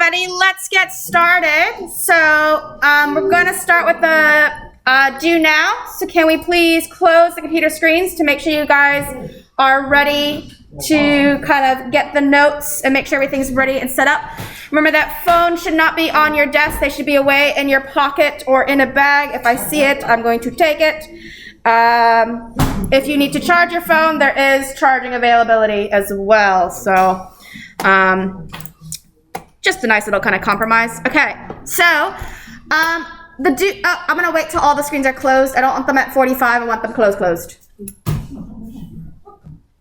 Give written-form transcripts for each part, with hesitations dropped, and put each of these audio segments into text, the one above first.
everybody, let's get started. So we're going to start with the do now. So can we please close the computer screens to make sure you guys are ready to kind of get the notes and make sure everything's ready and set up. Remember that phone should not be on your desk. They should be away in your pocket or in a bag. If I see it, I'm going to take it. If you need to charge your phone, there is charging availability as well. So just a nice little kind of compromise. Okay, so I'm gonna wait till all the screens are closed. I don't want them at 45. I want them closed.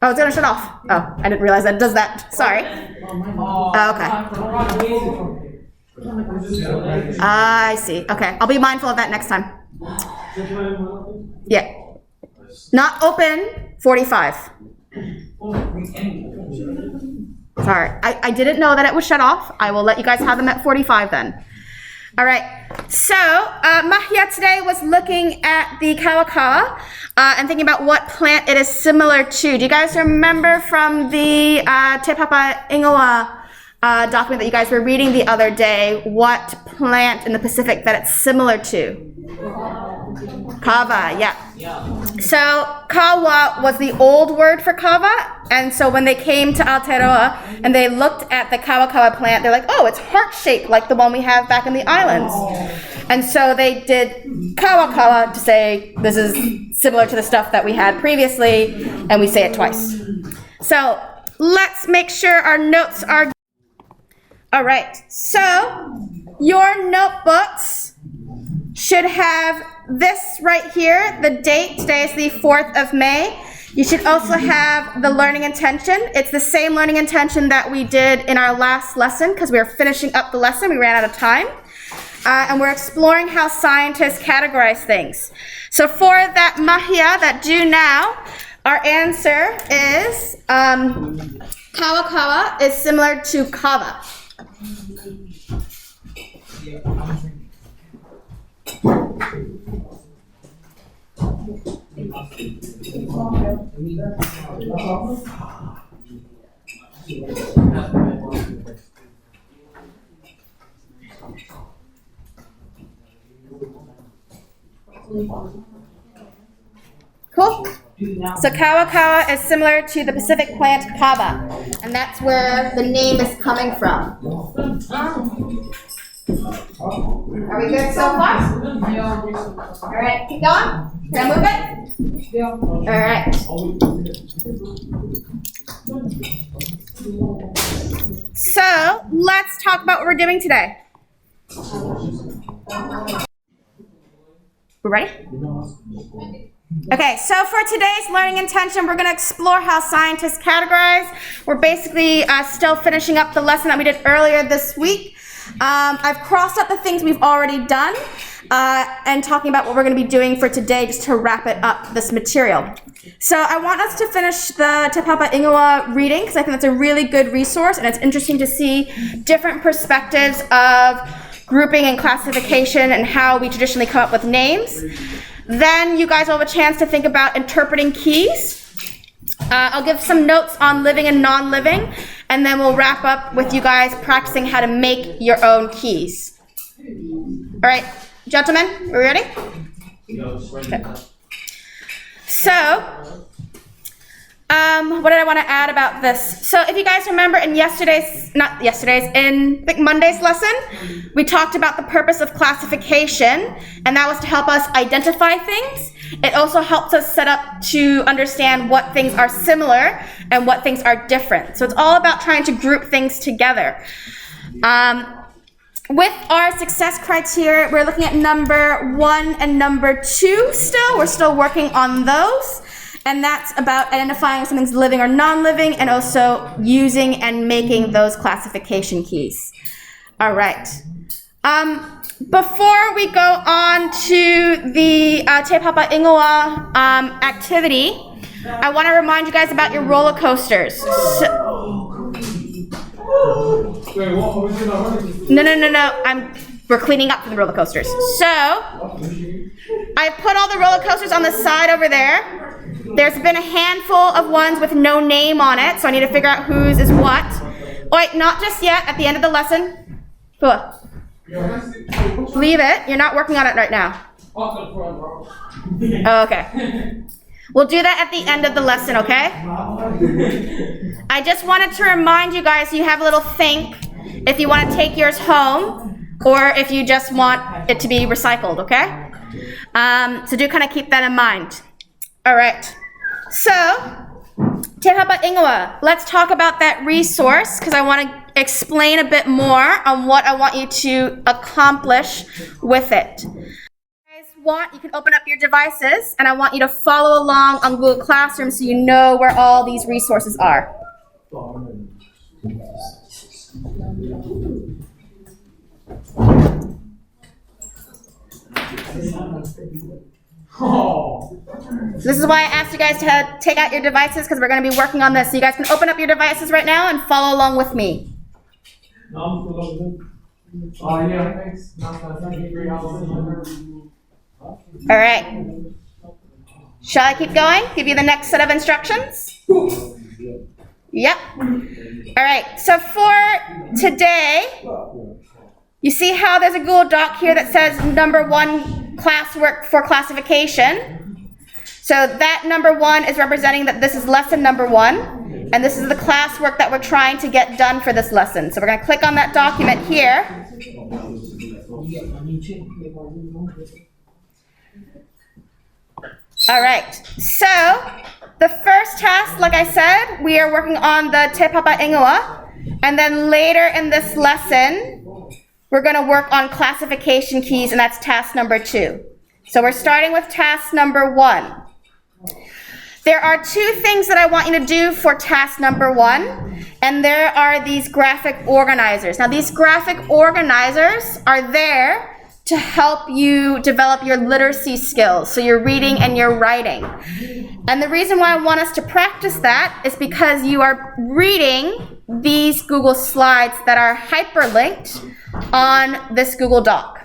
Oh, it's gonna shut off. Oh, I didn't realize that it does that. Sorry. Oh, okay. I see. Okay, I'll be mindful of that next time. Yeah. Not open 45. Sorry, I didn't know that it was shut off. I will let you guys have them at 45 then. All right, so Mahia today was looking at the kawakawa and thinking about what plant it is similar to. Do you guys remember from the Tapa Ingoa document that you guys were reading the other day, what plant in the Pacific that it's similar to? Kava, yeah. So kawa was the old word for kava, and so when they came to Aotearoa and they looked at the kawa plant, they're like, oh, it's heart-shaped like the one we have back in the islands. And so they did kawa to say this is similar to the stuff that we had previously, and we say it twice. So let's make sure our notes are... All right, so your notebooks should have this right here, the date. Today is the 4th of May. You should also have the learning intention. It's the same learning intention that we did in our last lesson because we were finishing up the lesson. We ran out of time. And we're exploring how scientists categorize things. So for that mahia, that do now, our answer is kawa is similar to kava. Cool. So kawa is similar to the Pacific plant kava, and that's where the name is coming from. Are we good so far? All right, keep going. Can I move it? All right. So let's talk about what we're doing today. We're ready? Okay, so for today's learning intention, we're going to explore how scientists categorize. We're basically still finishing up the lesson that we did earlier this week. I've crossed out the things we've already done and talking about what we're going to be doing for today just to wrap it up, this material. So I want us to finish the Te Papa Ingoa reading because I think that's a really good resource and it's interesting to see different perspectives of grouping and classification and how we traditionally come up with names. Then you guys will have a chance to think about interpreting keys. I'll give some notes on living and non-living, and then we'll wrap up with you guys practicing how to make your own keys. All right, gentlemen, are we ready? Okay. So, what did I want to add about this? So if you guys remember in in Monday's lesson, we talked about the purpose of classification, and that was to help us identify things. It also helps us set up to understand what things are similar and what things are different. So it's all about trying to group things together. With our success criteria, we're looking at number 1 and number 2 still. We're still working on those. And that's about identifying if something's living or non-living and also using and making those classification keys. All right. Before we go on to the Te Papa Ingoa activity, I want to remind you guys about your roller coasters. No. We're cleaning up for the roller coasters. So I put all the roller coasters on the side over there. There's been a handful of ones with no name on it, so I need to figure out whose is what. Oh, wait, not just yet, at the end of the lesson. Cool. Leave it. You're not working on it right now. Oh, okay. We'll do that at the end of the lesson, okay? I just wanted to remind you guys you have a little think if you want to take yours home or if you just want it to be recycled, okay? So do kind of keep that in mind. All right. So, Tapa Ingoa, let's talk about that resource because I want to explain a bit more on what I want you to accomplish with it. You can open up your devices and I want you to follow along on Google Classroom so you know where all these resources are. This is why I asked you guys to take out your devices because we're going to be working on this. So you guys can open up your devices right now and follow along with me. All right. Shall I keep going? Give you the next set of instructions? Yep. All right. So for today, you see how there's a Google Doc here that says number 1 classwork for classification. So that number 1 is representing that this is lesson number 1, and this is the classwork that we're trying to get done for this lesson. So we're going to click on that document here. All right, so the first task, like I said, we are working on the Te Papa Ingoa, and then later in this lesson, we're going to work on classification keys, and that's task number 2. So we're starting with task number 1. There are 2 things that I want you to do for task number 1, and there are these graphic organizers. Now, these graphic organizers are there to help you develop your literacy skills, so your reading and your writing. And the reason why I want us to practice that is because you are reading these Google Slides that are hyperlinked on this Google Doc.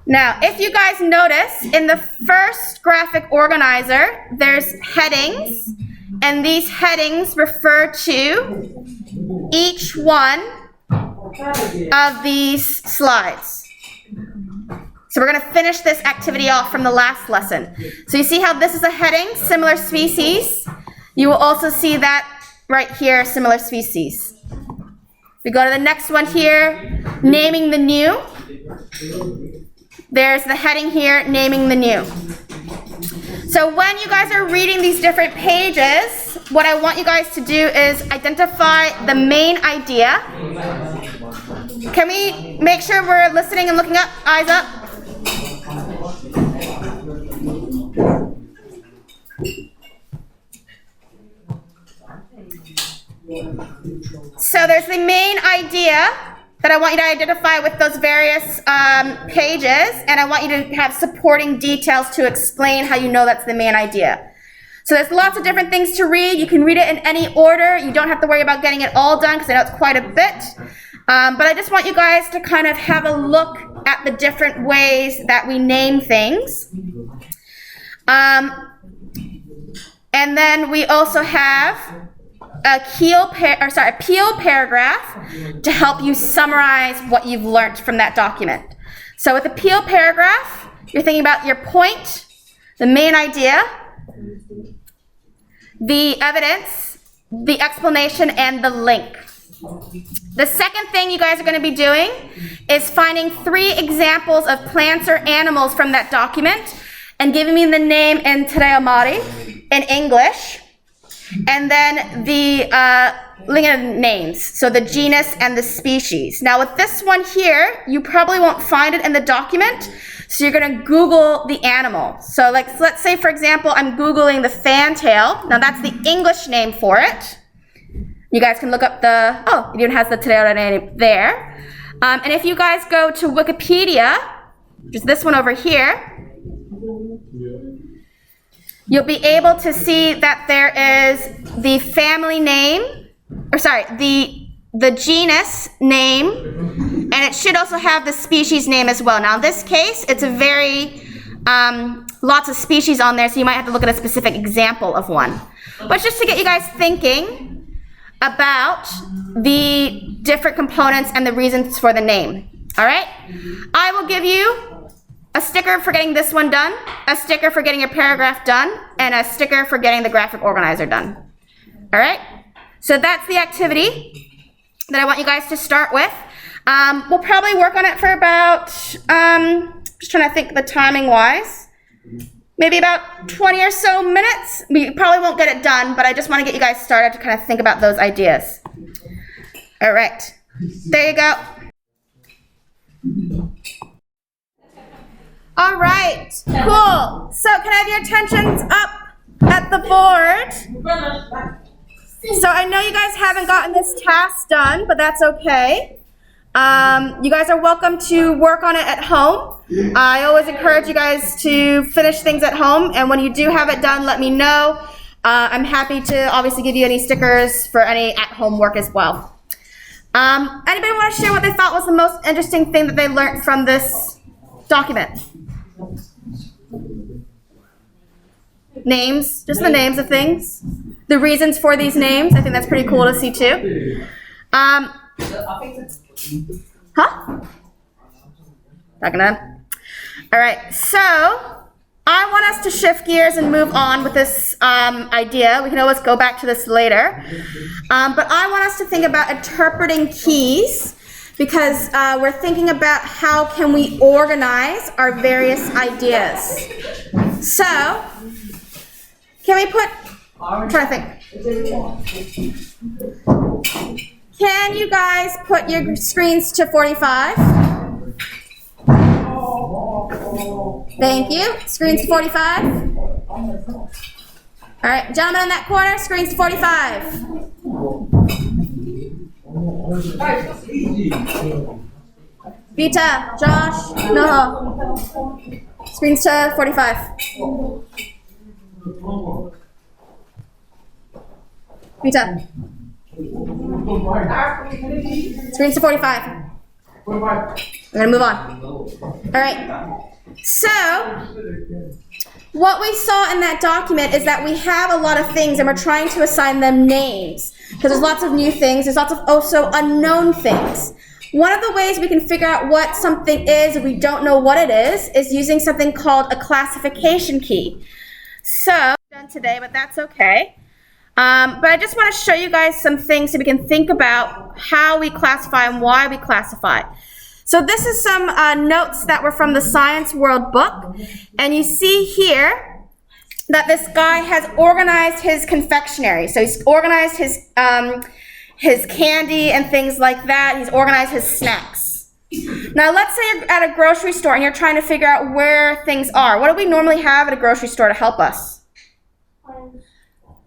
Now, if you guys notice, in the first graphic organizer, there's headings, and these headings refer to each one of these slides. So we're going to finish this activity off from the last lesson. So you see how this is a heading, similar species. You will also see that right here, similar species. We go to the next one here, naming the new. There's the heading here, naming the new. So when you guys are reading these different pages, what I want you guys to do is identify the main idea. Can we make sure we're listening and looking up? Eyes up. So there's the main idea that I want you to identify with those various pages, and I want you to have supporting details to explain how you know that's the main idea. So there's lots of different things to read. You can read it in any order. You don't have to worry about getting it all done because I know it's quite a bit. But I just want you guys to kind of have a look at the different ways that we name things. And then we also have a appeal paragraph to help you summarize what you've learned from that document. So with appeal paragraph, you're thinking about your point, the main idea, the evidence, the explanation, and the link. The second thing you guys are going to be doing is finding 3 examples of plants or animals from that document and giving me the name in Te Reo Māori in English, and then the linga names, so the genus and the species. Now with this one here, you probably won't find it in the document, so you're going to Google the animal. So like, let's say for example, I'm Googling the fantail. Now that's the English name for it. You guys can look up the, it even has the Te Reo name there. And if you guys go to Wikipedia, which is this one over here, you'll be able to see that there is the family name, the genus name, and it should also have the species name as well. Now in this case, it's a very, lots of species on there, so you might have to look at a specific example of one. But just to get you guys thinking about the different components and the reasons for the name. All right? I will give you a sticker for getting this one done, a sticker for getting your paragraph done, and a sticker for getting the graphic organizer done. All right? So that's the activity that I want you guys to start with. We'll probably work on it for about, just trying to think the timing wise, maybe about 20 or so minutes. We probably won't get it done, but I just want to get you guys started to kind of think about those ideas. All right, there you go. All right, cool. So can I have your attentions up at the board? So I know you guys haven't gotten this task done, but that's okay. You guys are welcome to work on it at home. I always encourage you guys to finish things at home, and when you do have it done, let me know. I'm happy to obviously give you any stickers for any at-home work as well. Anybody want to share what they thought was the most interesting thing that they learned from this document? Names, just the names of things. The reasons for these names, I think that's pretty cool to see too. Backing up. All right, so I want us to shift gears and move on with this idea. We can always go back to this later. But I want us to think about interpreting keys because we're thinking about how can we organize our various ideas. So, can we put, I'm trying to think. Can you guys put your screens to 45? Thank you. Screens to 45. All right, gentlemen in that corner, screens to 45. Vita, Josh, Noho. Screens to 45. Vita. Screens to 45. We're gonna move on. All right. So, what we saw in that document is that we have a lot of things and we're trying to assign them names because there's lots of new things. There's lots of also unknown things. One of the ways we can figure out what something is if we don't know what it is using something called a classification key. So, done today, but that's okay. But I just want to show you guys some things so we can think about how we classify and why we classify. So this is some notes that were from the Science World book. And you see here that this guy has organized his confectionery. So he's organized his candy and things like that. He's organized his snacks. Now let's say you're at a grocery store and you're trying to figure out where things are. What do we normally have at a grocery store to help us?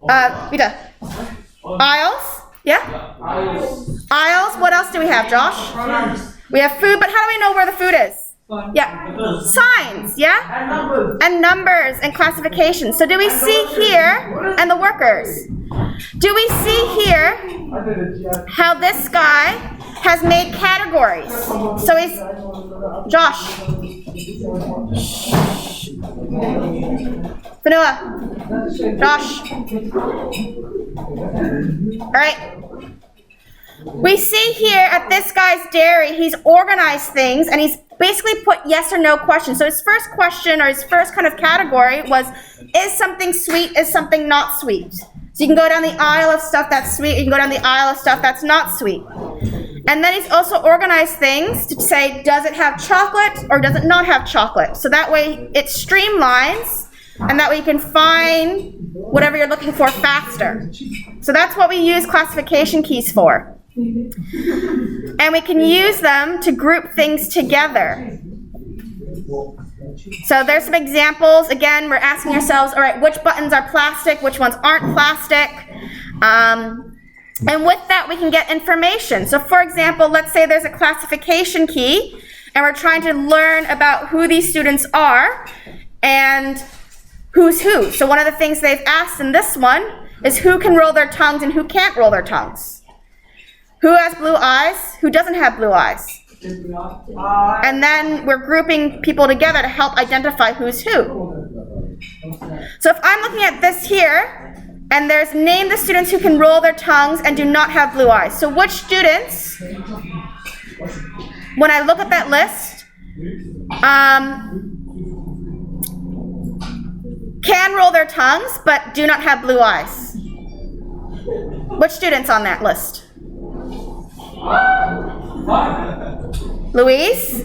Vita. Aisles? Yeah? Aisles. What else do we have, Josh? We have food, but how do we know where the food is? Yeah. Signs, yeah? And numbers and classifications. So do we see here, and the workers, do we see here how this guy has made categories? So he's, Josh. Vanilla. Josh. All right. We see here at this guy's dairy, he's organized things and he's basically put yes or no questions. So his first question or his first kind of category was, is something sweet, is something not sweet? So you can go down the aisle of stuff that's sweet, you can go down the aisle of stuff that's not sweet. And then he's also organized things to say, does it have chocolate or does it not have chocolate? So that way it streamlines and that way you can find whatever you're looking for faster. So that's what we use classification keys for. And we can use them to group things together. So there's some examples. Again, we're asking ourselves, all right, which buttons are plastic, which ones aren't plastic? And with that, we can get information. So for example, let's say there's a classification key, and we're trying to learn about who these students are and who's who. So one of the things they've asked in this one is who can roll their tongues and who can't roll their tongues. Who has blue eyes? Who doesn't have blue eyes? And then we're grouping people together to help identify who's who. So if I'm looking at this here, And there's name the students who can roll their tongues and do not have blue eyes. So which students, when I look at that list, can roll their tongues but do not have blue eyes? Which students on that list? Louise,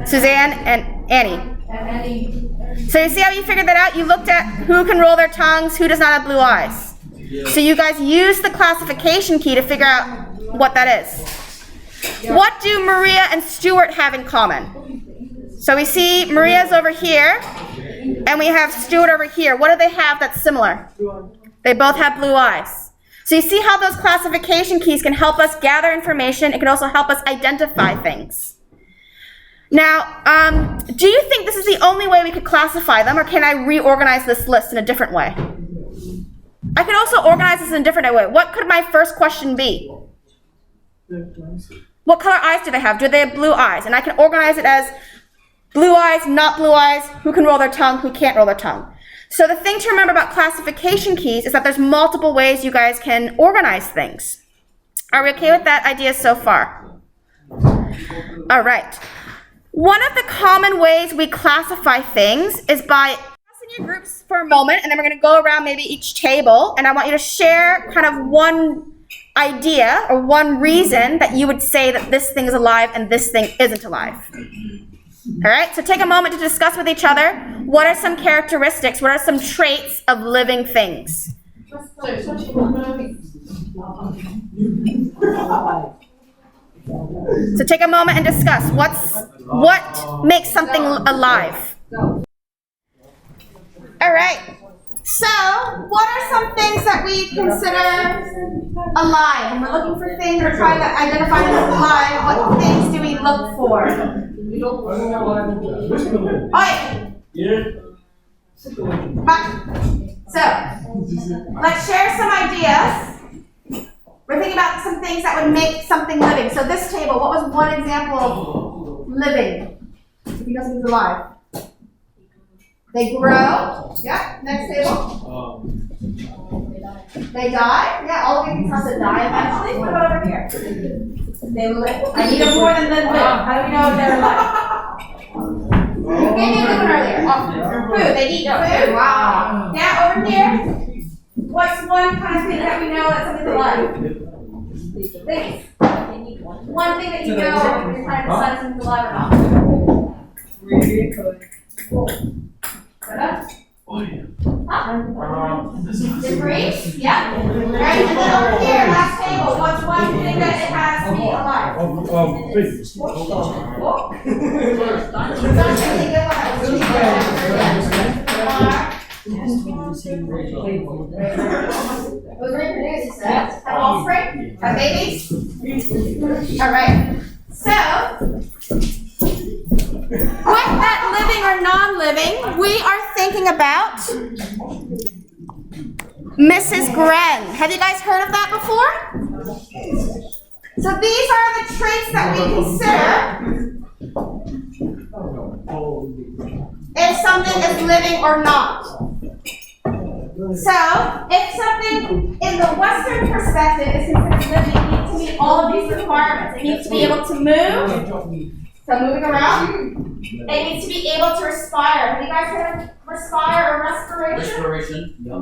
Suzanne, and Annie. So you see how you figured that out? You looked at who can roll their tongues, who does not have blue eyes. So you guys used the classification key to figure out what that is. What do Maria and Stuart have in common? So we see Maria's over here, and we have Stuart over here. What do they have that's similar? They both have blue eyes. So you see how those classification keys can help us gather information. It can also help us identify things. Now, do you think this is the only way we could classify them, or can I reorganize this list in a different way? I could also organize this in a different way. What could my first question be? What color eyes do they have? Do they have blue eyes? And I can organize it as blue eyes, not blue eyes, who can roll their tongue, who can't roll their tongue. So the thing to remember about classification keys is that there's multiple ways you guys can organize things. Are we okay with that idea so far? All right. One of the common ways we classify things is by passing your groups for a moment, and then we're going to go around maybe each table, and I want you to share kind of one idea or one reason that you would say that this thing is alive and this thing isn't alive. All right, so take a moment to discuss with each other, what are some characteristics, what are some traits of living things? So take a moment and discuss what makes something alive. All right, so what are some things that we consider alive? When we're looking for things or trying to identify them as alive, what things do we look for? So, let's share some ideas. We're thinking about some things that would make something living. So this table, what was one example of living? If you know something's alive. They grow. Yeah, next table. They die. Yeah, all of these have to die eventually. What about over here? They live. I need more than live. How do we know if they're alive? Who gave me a good one earlier? Food. They eat food. Wow. Now over here, what's one kind of thing that we know that something's alive? Things. One thing that you know if you're trying to decide if something's alive or not. Debris? Yeah. Right, and then over here, last table, what's one thing that it has to be alive? Those reproduce, you said. Have offspring? Have babies? All right. So, with that living or non-living, we are thinking about Mrs. Gren. Have you guys heard of that before? So these are the traits that we consider if something is living or not. So, if something in the Western perspective is considered living, it needs to meet all of these requirements. It needs to be able to move. So moving around, it needs to be able to respire. Have you guys heard of respire or respiration? Respiration. Yep.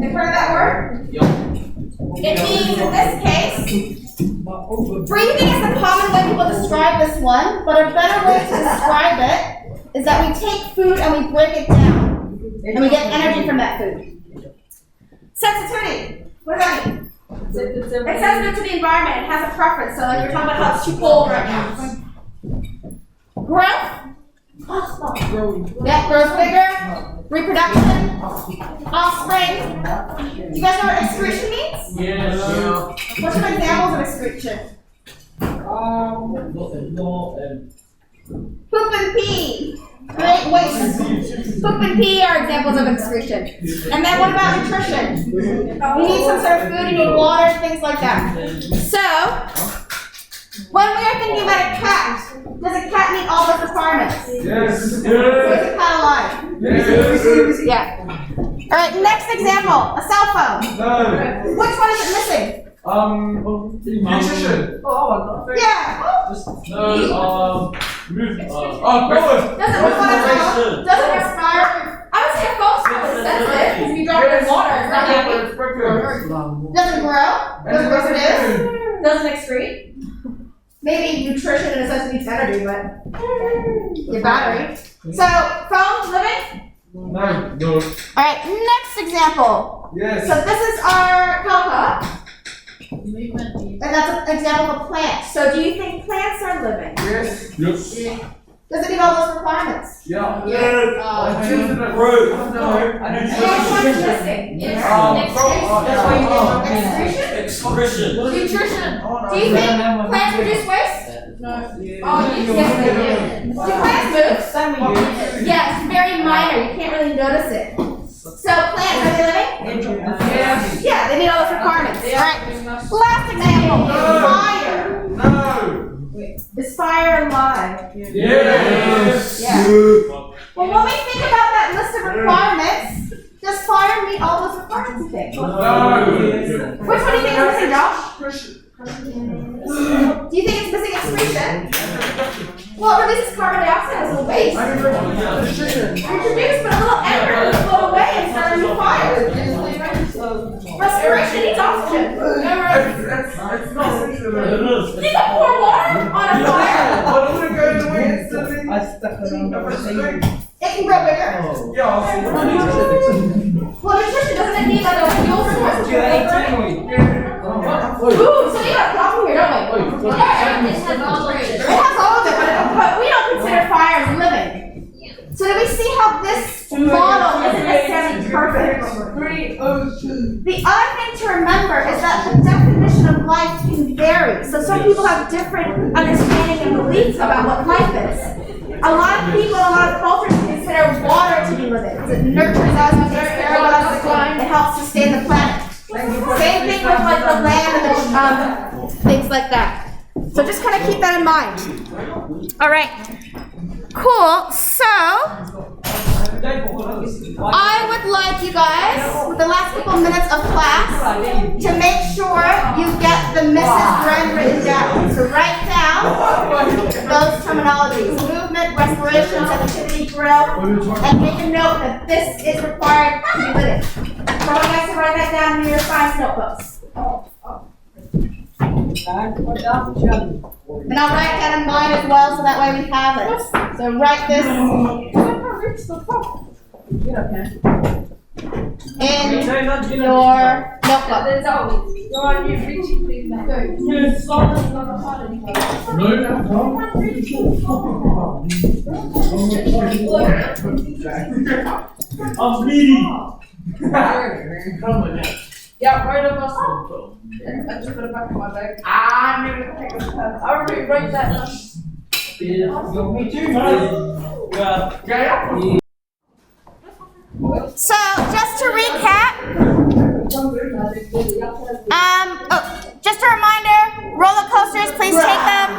You've heard of that word? Yep. It means, in this case, breathing is the common way people describe this one, but a better way to describe it is that we take food and we break it down, and we get energy from that food. Sensitivity. What does that mean? It's sensitive to the environment. It has a preference. So, like you're talking about how it's too cold right now. Growth? Yeah, grows bigger. Reproduction. Offspring. Do you guys know what excretion means? Yes. What's some examples of excretion? Poop and pee. Great waste. Poop and pee are examples of excretion. And then what about nutrition? You need some sort of food, you need water, things like that. So, when we are thinking about a cat, does a cat meet all those requirements? Yes. So is a cat alive? Yes. Yeah. All right, next example, a cell phone. No. Which one is it missing? Nutrition. Yeah. No. Move. Doesn't move on its own. Doesn't expire. I would say a phone cell is sensitive because if you drop it in water, it's not happy. Doesn't grow. Doesn't reproduce. Doesn't excrete. Maybe nutrition in a sense needs energy, but your battery. So, phone, living? No. All right, next example. Yes. So this is our Tapa. And that's an example of a plant. So do you think plants are living? Yes. Does it meet all those requirements? Yeah. And what's missing? Excretion. Nutrition. Do you think plants produce waste? No. Yes, they do. Do plants move? Yeah, it's very minor. You can't really notice it. So plants, are they living? Yeah, they meet all those requirements. All right. Last example. Fire. No. Is fire alive? Yes. Yeah. Well, when we think about that list of requirements, does fire meet all those requirements, you think? No. Which one do you think is missing, Josh? Do you think it's missing excretion? Well, it releases carbon dioxide as a waste. Reproduce, but a little air will float away and start a new fire. Respiration needs oxygen. You can pour water on a fire. It can grow bigger. Well, nutrition doesn't need like a fuel source. Ooh, so we got a problem here, don't we? It has all of it, but we don't consider fire as living. So do we see how this model isn't necessarily perfect? The other thing to remember is that the definition of life can vary. So some people have different understanding and beliefs about what life is. A lot of people in a lot of cultures consider water to be living because it nurtures us, it takes care of us, it helps sustain the planet. Same thing with like the land and the things like that. So just kind of keep that in mind. All right. Cool. So I would like you guys, with the last couple minutes of class, to make sure you get the Mrs. Dren written down. So write down those terminologies: movement, respiration, sensitivity, drill, and make a note that this is required to be living. So I want you guys to write that down in your science notebooks. And I'll write that in mine as well, so that way we have it. So write this in your notebook. I'm bleeding. Yeah, right up my phone. I just put it back in my bag. I'm gonna take a pen. I already write that down. Me too, man. So just to recap, just a reminder, roller coasters, please take them.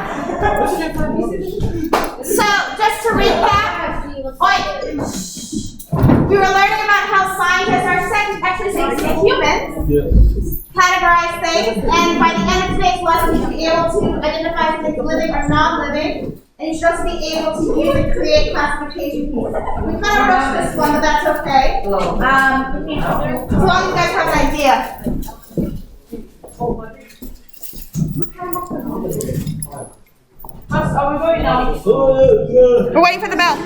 So just to recap, we were learning about how scientists are actually saying humans categorize things, and by the end of today's lesson, you should be able to identify things living or non-living, and you should also be able to use and create classification pieces. We kind of rushed this one, but that's okay. As long as you guys have an idea. Are we going now? We're waiting for the bell.